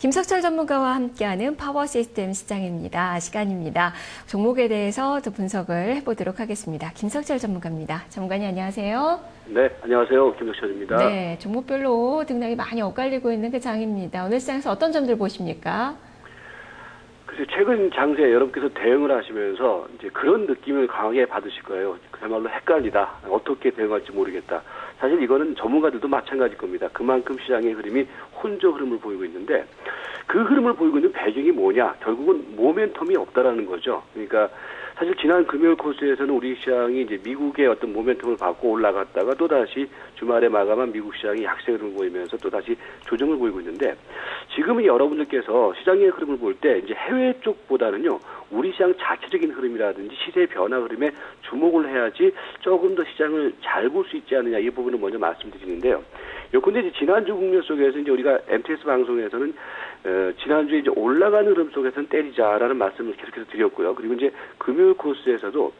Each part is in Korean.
김석철 전문가와 함께하는 파워 시스템 시장입니다. 시간입니다. 종목에 대해서 또 분석을 해보도록 하겠습니다. 김석철 전문가입니다. 전문가님 안녕하세요. 네, 안녕하세요. 김석철입니다. 네, 종목별로 등락이 많이 엇갈리고 있는 그 장입니다. 오늘 시장에서 어떤 점들 보십니까? 글쎄, 최근 장세에 여러분께서 대응을 하시면서 이제 그런 느낌을 강하게 받으실 거예요. 그야말로 헷갈리다. 어떻게 대응할지 모르겠다. 사실 이거는 전문가들도 마찬가지일 겁니다. 그만큼 시장의 흐름이 혼조 흐름을 보이고 있는데 그 흐름을 보이고 있는 배경이 뭐냐? 결국은 모멘텀이 없다라는 거죠. 그러니까 사실 지난 금요일 코스에서는 우리 시장이 이제 미국의 어떤 모멘텀을 받고 올라갔다가 또다시 주말에 마감한 미국 시장이 약세 흐름을 보이면서 또다시 조정을 보이고 있는데 지금은 여러분들께서 시장의 흐름을 볼 때 이제 해외 쪽보다는요, 우리 시장 자체적인 흐름이라든지 시세 변화 흐름에 주목을 해야지 조금 더 시장을 잘 볼 수 있지 않느냐, 이 부분을 먼저 말씀드리는데요. 요컨대 이제 지난주 국면 속에서 이제 우리가 MTS 방송에서는 지난주에 이제 올라가는 흐름 속에서는 때리자라는 말씀을 계속해서 드렸고요. 그리고 이제 금요일 코스에서도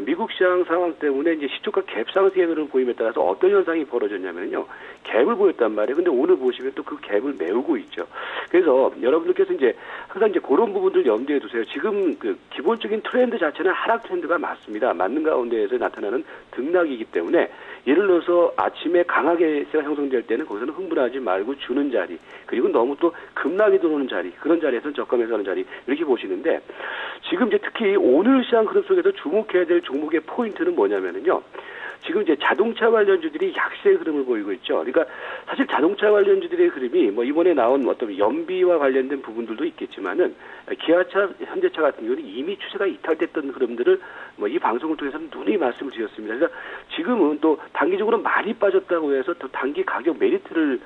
미국 시장 상황 때문에 이제 시초가 갭 상승의 흐름을 보임에 따라서 어떤 현상이 벌어졌냐면요, 갭을 보였단 말이에요. 근데 오늘 보시면 또 그 갭을 메우고 있죠. 그래서 여러분들께서 이제 항상 이제 그런 부분들 염두에 두세요. 지금 그 기본적인 트렌드 자체는 하락 트렌드가 맞습니다. 맞는 가운데에서 나타나는 등락이기 때문에 예를 들어서 아침에 강하게 세가 형성될 때는 거기서는 흥분하지 말고 주는 자리, 그리고 너무 또 급락이 들어오는 자리, 그런 자리에서는 저감해서 하는 자리, 이렇게 보시는데 지금 이제 특히 오늘 시장 흐름 속에서 주목해야 될 종목의 포인트는 뭐냐면은요, 지금 이제 자동차 관련주들이 약세 흐름을 보이고 있죠. 그러니까 사실 자동차 관련주들의 흐름이 뭐 이번에 나온 어떤 연비와 관련된 부분들도 있겠지만은 기아차, 현대차 같은 경우는 이미 추세가 이탈됐던 흐름들을 뭐 이 방송을 통해서는 누누이 말씀을 드렸습니다. 그러니까 지금은 또 단기적으로 많이 빠졌다고 해서 또 단기 가격 메리트를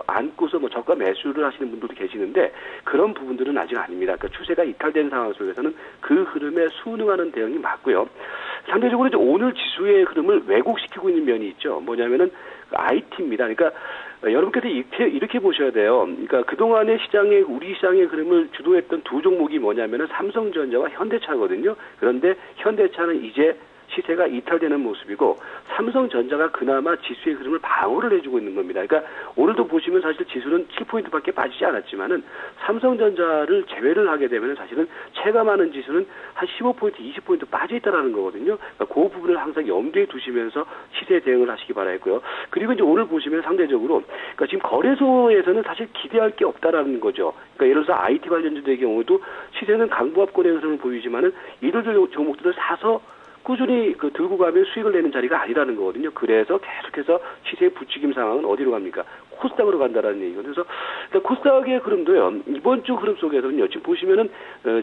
안고서 뭐 저가 매수를 하시는 분들도 계시는데 그런 부분들은 아직 아닙니다. 그러니까 추세가 이탈된 상황 속에서는 그 흐름에 순응하는 대응이 맞고요. 상대적으로 이제 오늘 지수의 흐름을 왜곡시키고 있는 면이 있죠. 뭐냐면은 IT입니다. 그러니까 여러분께서 이렇게 보셔야 돼요. 그러니까 그동안의 시장의, 우리 시장의 흐름을 주도했던 두 종목이 뭐냐면은 삼성전자와 현대차거든요. 그런데 현대차는 이제 시세가 이탈되는 모습이고 삼성전자가 그나마 지수의 흐름을 방어를 해주고 있는 겁니다. 그러니까 오늘도 보시면 사실 지수는 7포인트밖에 빠지지 않았지만은 삼성전자를 제외를 하게 되면 사실은 체감하는 지수는 한 15포인트, 20포인트 빠져 있다라는 거거든요. 그러니까 그 부분을 항상 염두에 두시면서 시세 대응을 하시기 바라겠고요. 그리고 이제 오늘 보시면 상대적으로 그러니까 지금 거래소에서는 사실 기대할 게 없다라는 거죠. 그러니까 예를 들어서 IT 관련주들의 경우도 시세는 강보합권의 흐름을 보이지만은 이들 종목들을 사서 꾸준히 들고 가면 수익을 내는 자리가 아니라는 거거든요. 그래서 계속해서 시세의 부추김 상황은 어디로 갑니까? 코스닥으로 간다라는 얘기거든요. 그래서 코스닥의 흐름도요, 이번 주 흐름 속에서는요, 지금 보시면은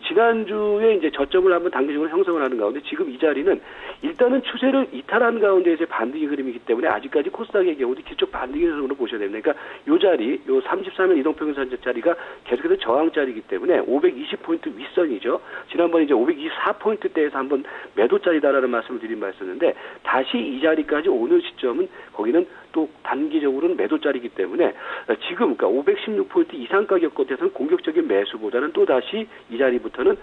지난주에 이제 저점을 한번 단기적으로 형성을 하는 가운데 지금 이 자리는 일단은 추세를 이탈한 가운데에서의 반등의 흐름이기 때문에 아직까지 코스닥의 경우도 기초 반등의 흐름으로 보셔야 됩니다. 그러니까 요 자리, 요 33일 이동평균선 자리가 계속해서 저항 자리이기 때문에 520포인트 윗선이죠. 지난번에 이제 524포인트대에서 한번 매도 자리다라는 말씀을 드린 바 있었는데 다시 이 자리까지 오는 시점은 거기는 또 단기적으로는 매도 자리이기 때문에 지금 그러니까 516포인트 이상 가격 끝에서는 공격적인 매수보다는 또 다시 이 자리부터는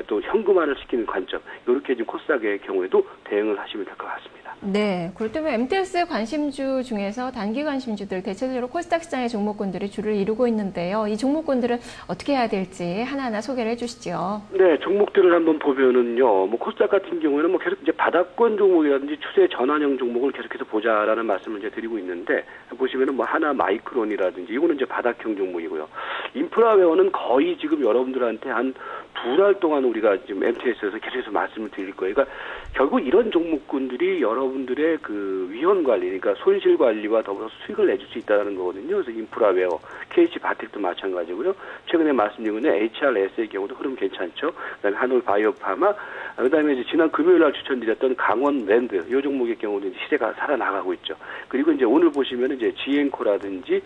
또 현금화를 시키는 관점, 이렇게 지금 코스닥의 경우에도 대응을 하시면 될 것 같습니다. 네, 그렇다면 MTS 관심주 중에서 단기 관심주들 대체적으로 코스닥 시장의 종목군들이 주를 이루고 있는데요. 이 종목군들은 어떻게 해야 될지 하나하나 소개를 해주시죠. 네, 종목들을 한번 보면은요, 뭐 코스닥 같은 경우에는 뭐 계속 이제 바닥권 종목이라든지 추세 전환형 종목을 계속해서 보자라는 말씀을 이제 드리고 있는데 보시면은 뭐 하나 마이크론이라든지 이거는 이제 바닥형 종목이고요. 인프라웨어는 거의 지금 여러분들한테 한 두 달 동안 우리가 지금 MTS에서 계속해서 말씀을 드릴 거예요. 그러니까 결국 이런 종목군들이 여러분들의 그 위험 관리, 그러니까 손실 관리와 더불어서 수익을 내줄 수 있다는 거거든요. 그래서 인프라웨어, KH 바텍도 마찬가지고요. 최근에 말씀드린 HRS의 경우도 흐름 괜찮죠. 그다음에 한올 바이오파마, 그다음에 이제 지난 금요일 날 추천드렸던 강원랜드, 이 종목의 경우도 이제 시세가 살아나가고 있죠. 그리고 이제 오늘 보시면 이제 지엔코라든지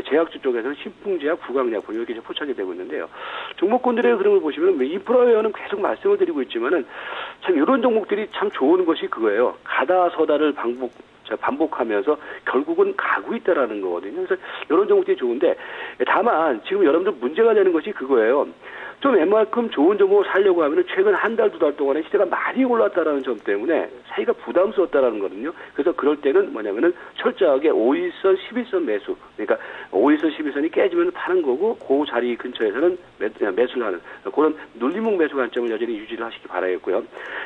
제약주 쪽에서는 신풍제약, 구강약품 이렇게 포착이 되고 있는데요. 종목군들의 흐름을 보시면 인프라웨어는 계속 말씀을 드리고 있지만은 참 이런 종목들이 참 좋은 것이 그거예요. 가다 서다를 반복하면서 결국은 가고 있다라는 거거든요. 그래서 이런 종목들이 좋은데 다만 지금 여러분들 문제가 되는 것이 그거예요. 좀 웬만큼 좋은 종목을 살려고 하면은 최근 한 달, 두 달 동안에 시세가 많이 올랐다라는 점 때문에 사기가 부담스럽다라는 거거든요. 그래서 그럴 때는 뭐냐면은 철저하게 5일선, 11선 매수. 그러니까 5일선, 11선이 깨지면 파는 거고 그 자리 근처에서는 매수를 하는 그런 눌림목 매수 관점을 여전히 유지를 하시기 바라겠고요.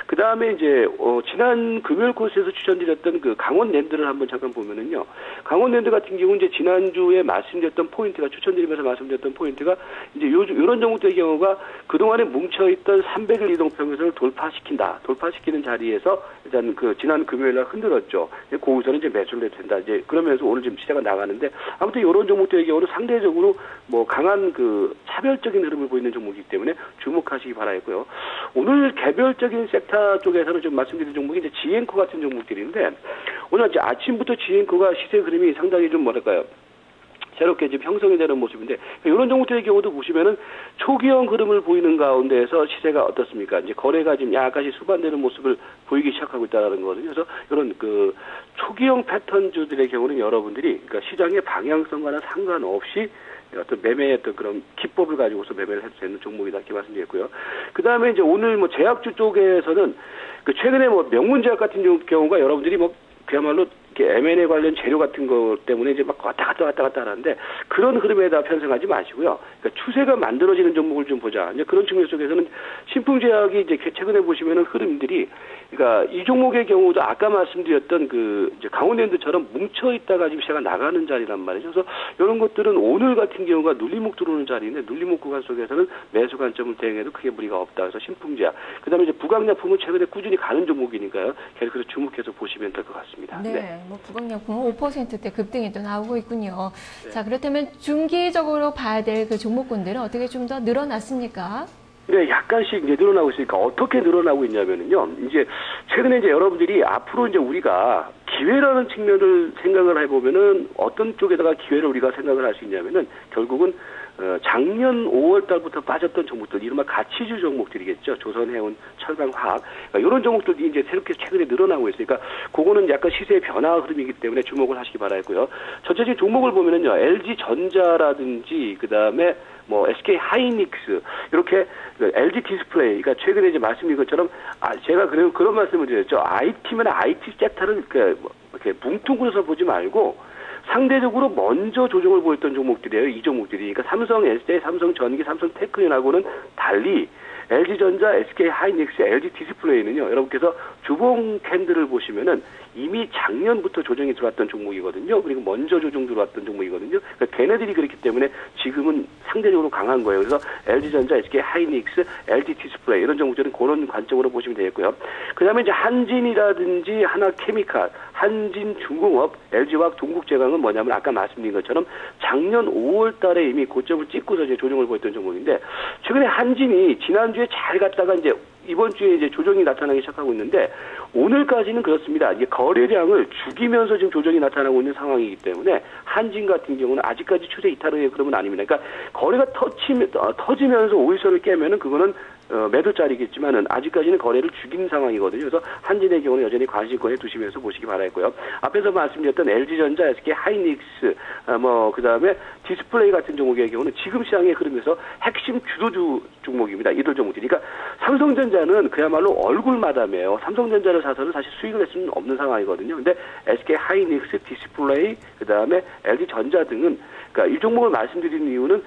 그 다음에 이제 지난 금요일 코스에서 추천드렸던 그 강원랜드를 한번 잠깐 보면은요. 강원랜드 같은 경우 이제 지난주에 말씀드렸던 포인트가 추천드리면서 말씀드렸던 포인트가 이제 이런 종목들의 경우가 그동안에 뭉쳐있던 300일 이동평균선을 돌파시키는 자리에서 일단 그 지난 금요일 날 흔들었죠. 거기서는 이제 매수를 해도 된다. 이제 그러면서 오늘 지금 시세가 나가는데 아무튼 이런 종목들의 경우는 상대적으로 뭐 강한 그 차별적인 흐름을 보이는 종목이기 때문에 주목하시기 바라겠고요. 오늘 개별적인 섹터 쪽에서는 좀 말씀드린 종목이 이제 지앤코 같은 종목들인데 오늘 이제 아침부터 지앤코가 시세 흐름이 상당히 좀 뭐랄까요? 새롭게 지금 형성이 되는 모습인데 이런 종목들의 경우도 보시면은 초기형 흐름을 보이는 가운데에서 시세가 어떻습니까? 이제 거래가 지금 약간씩 수반되는 모습을 보이기 시작하고 있다는 거거든요. 그래서 이런 그 초기형 패턴주들의 경우는 여러분들이 그러니까 시장의 방향성과는 상관없이 어떤 매매의 어떤 그런 기법을 가지고서 매매를 해도 되는 종목이다 이렇게 말씀드렸고요. 그 다음에 이제 오늘 뭐 제약주 쪽에서는 그 최근에 뭐 명문제약 같은 경우가 여러분들이 뭐 그야말로 M&A 관련 재료 같은 것 때문에 이제 막 왔다 갔다 하는데 그런 흐름에다 편승하지 마시고요. 그러니까 추세가 만들어지는 종목을 좀 보자. 이제 그런 측면 속에서는 신풍제약이 이제 최근에 보시면은 흐름들이 그러니까 이 종목의 경우도 아까 말씀드렸던 그 이제 강원랜드처럼 뭉쳐 있다가 지금 시세가 나가는 자리란 말이죠. 그래서 이런 것들은 오늘 같은 경우가 눌림목 들어오는 자리인데 눌림목 구간 속에서는 매수 관점을 대응해도 크게 무리가 없다. 그래서 신풍제약. 그다음에 이제 부강약품은 최근에 꾸준히 가는 종목이니까요. 계속해서 주목해서 보시면 될 것 같습니다. 네. 뭐 부강약품은 5%대 급등이 또 나오고 있군요. 네. 자, 그렇다면 중기적으로 봐야 될 그 종목군들은 어떻게 좀 더 늘어났습니까? 네, 약간씩 이제 늘어나고 있으니까 어떻게 늘어나고 있냐면은요. 이제 최근에 이제 여러분들이 앞으로 이제 우리가 기회라는 측면을 생각을 해보면은 어떤 쪽에다가 기회를 우리가 생각을 할 수 있냐면은 결국은 작년 5월 달부터 빠졌던 종목들, 이른바 가치주 종목들이겠죠. 조선해운, 철강화학. 그러니까 이런 종목들이 이제 새롭게 최근에 늘어나고 있으니까 그거는 약간 시세의 변화 흐름이기 때문에 주목을 하시기 바라고요. 전체적인 종목을 보면은요. LG전자라든지 그다음에 뭐 SK 하이닉스 이렇게 LG 디스플레이 그러니까 최근에 이제 말씀드린 것처럼 제가 그런 말씀을 드렸죠. IT면 IT 섹터를 이렇게 뭉뚱그려서 보지 말고 상대적으로 먼저 조정을 보였던 종목들이에요. 이 종목들이. 그러니까 삼성 SDI, 삼성전기, 삼성테크닌하고는 달리 LG전자, SK 하이닉스, LG 디스플레이는요. 여러분께서 주봉 캔들을 보시면은 이미 작년부터 조정이 들어왔던 종목이거든요. 그리고 먼저 조정 들어왔던 종목이거든요. 그러니까 걔네들이 그렇기 때문에 지금은 상대적으로 강한 거예요. 그래서 LG전자, SK 하이닉스, LG 디스플레이 이런 종목들은 그런 관점으로 보시면 되겠고요. 그다음에 이제 한진이라든지 하나케미칼, 한진중공업, LG화학, 동국제강은 뭐냐면 아까 말씀드린 것처럼 작년 5월 달에 이미 고점을 찍고서 이제 조정을 보였던 종목인데 최근에 한진이 지난주에 잘 갔다가 이제 이번 주에 이제 조정이 나타나기 시작하고 있는데 오늘까지는 그렇습니다. 이게 거래량을 죽이면서 지금 조정이 나타나고 있는 상황이기 때문에 한진 같은 경우는 아직까지 추세 이탈의 그러면 아닙니다. 그러니까 거래가 터지면서 5일선을 깨면은 그거는 매도짜리겠지만은 아직까지는 거래를 죽인 상황이거든요. 그래서 한진의 경우는 여전히 관심권에 두시면서 보시기 바라겠고요. 앞에서 말씀드렸던 LG전자, SK 하이닉스, 그다음에 디스플레이 같은 종목의 경우는 지금 시장에 흐르면서 핵심 주도주 종목입니다. 이들 종목들이. 그러니까 삼성전자는 그야말로 얼굴 마담이에요. 삼성전자를 사서는 사실 수익을 낼 수는 없는 상황이거든요. 근데 SK 하이닉스, 디스플레이, 그다음에 LG전자 등은 그러니까 이 종목을 말씀드리는 이유는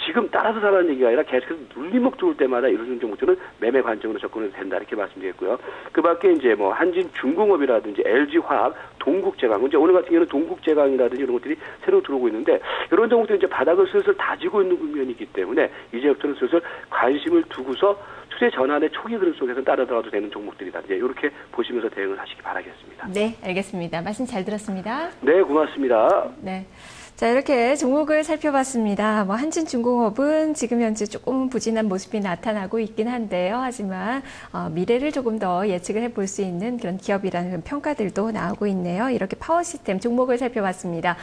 지금 따라서 사라는 얘기가 아니라 계속해서 눌림목 들어올 때마다 이런 종목들은 매매 관점으로 접근해도 된다 이렇게 말씀드렸고요. 그 밖에 이제 뭐 한진중공업이라든지 LG화학, 동국제강, 이제 오늘 같은 경우는 동국제강이라든지 이런 것들이 새로 들어오고 있는데 이런 종목들이 이제 바닥을 슬슬 다지고 있는 국면이기 때문에 이제부터는 슬슬 관심을 두고서 추세 전환의 초기 흐름 속에서 따라들어도 되는 종목들이다. 이제 이렇게 보시면서 대응을 하시기 바라겠습니다. 네, 알겠습니다. 말씀 잘 들었습니다. 네, 고맙습니다. 네. 자, 이렇게 종목을 살펴봤습니다. 뭐 한진중공업은 지금 현재 조금 부진한 모습이 나타나고 있긴 한데요. 하지만 미래를 조금 더 예측을 해볼 수 있는 그런 기업이라는 평가들도 나오고 있네요. 이렇게 파워시스템 종목을 살펴봤습니다.